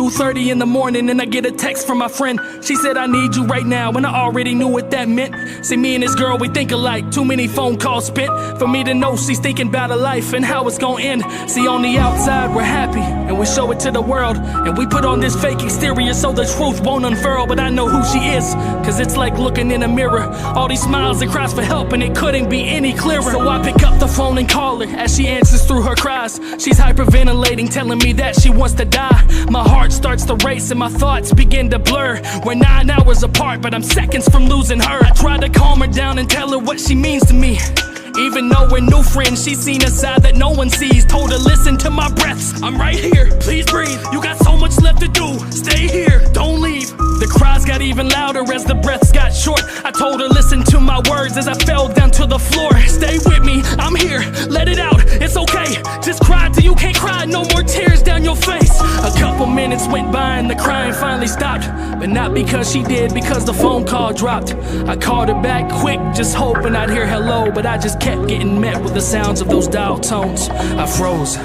2:30 in the morning and I get a text from my friend. She said, I need you right now, and I already knew what that meant. See, me and this girl, we think alike. Too many phone calls spent for me to know she's thinking about her life and how it's gonna end. See, on the outside we're happy and we show it to the world, and we put on this fake exterior so the truth won't unfurl. But I know who she is, cause it's like looking in a mirror. All these smiles and cries for help, and it couldn't be any clearer. So I pick up the phone and call her as she answers through her cries. She's hyperventilating, telling me that she wants to die. My heart starts to race and my thoughts begin to blur. We're 9 hours apart, but I'm seconds from losing her. I try to calm her down and tell her what she means to me. Even though we're new friends, she's seen a side that no one sees. Told her, listen to my breaths, I'm right here, please breathe. You got so much left to do, stay here, don't leave. The cries got even louder as the breaths got short. I told her, listen to my words as I fell down to the floor. Stay with me, I'm here, let it out, it's okay. Just cry till you can't cry, no more tears down your face. A couple minutes went by and the crying finally stopped. But not because she did, because the phone call dropped. I called her back quick, just hoping I'd hear hello, but I just kept getting met with the sounds of those dial tones. I froze.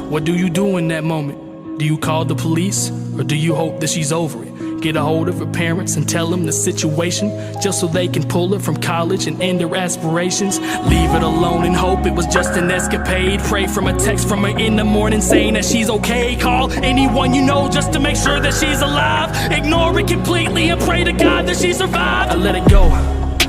What do you do in that moment? Do you call the police, or do you hope that she's over it? Get a hold of her parents and tell them the situation, just so they can pull her from college and end her aspirations. Leave it alone and hope it was just an escapade. Pray from a text from her in the morning saying that she's okay. Call anyone you know just to make sure that she's alive. Ignore it completely and pray to God that she survived. I let it go.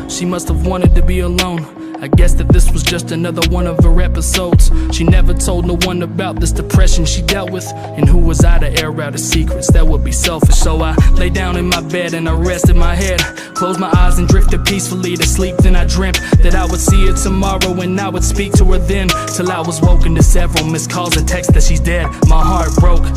She must have wanted to be alone. I guess that this was just another one of her episodes. She never told no one about this depression she dealt with, and who was I to air out her secrets? That would be selfish. So I lay down in my bed and I rested my head, closed my eyes and drifted peacefully to sleep. Then I dreamt that I would see her tomorrow and I would speak to her then, till I was woken to several missed calls and texts that she's dead. My heart broke.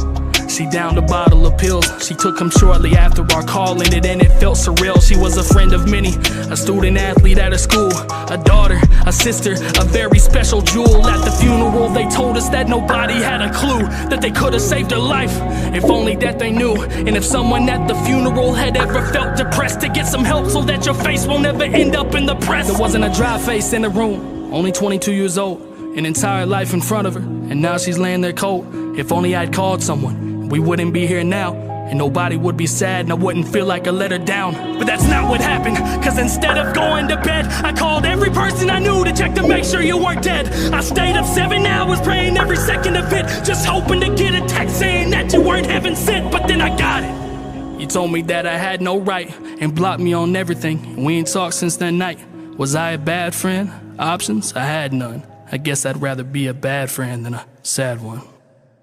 She downed a bottle of pills. She took them shortly after our call ended, and it felt surreal. She was a friend of many, a student athlete at her school, a daughter, a sister, a very special jewel. At the funeral they told us that nobody had a clue that they could have saved her life, if only that they knew. And if someone at the funeral had ever felt depressed, to get some help so that your face won't ever end up in the press. There wasn't a dry face in the room, only 22 years old, an entire life in front of her, and now she's laying there cold. If only I'd called someone, we wouldn't be here now, and nobody would be sad, and I wouldn't feel like I let her down. But that's not what happened, cause instead of going to bed, I called every person I knew to check to make sure you weren't dead. I stayed up 7 hours praying every second of it, just hoping to get a text saying that you weren't heaven sent. But then I got it. You told me that I had no right and blocked me on everything, and we ain't talked since that night. Was I a bad friend? Options? I had none. I guess I'd rather be a bad friend than a sad one.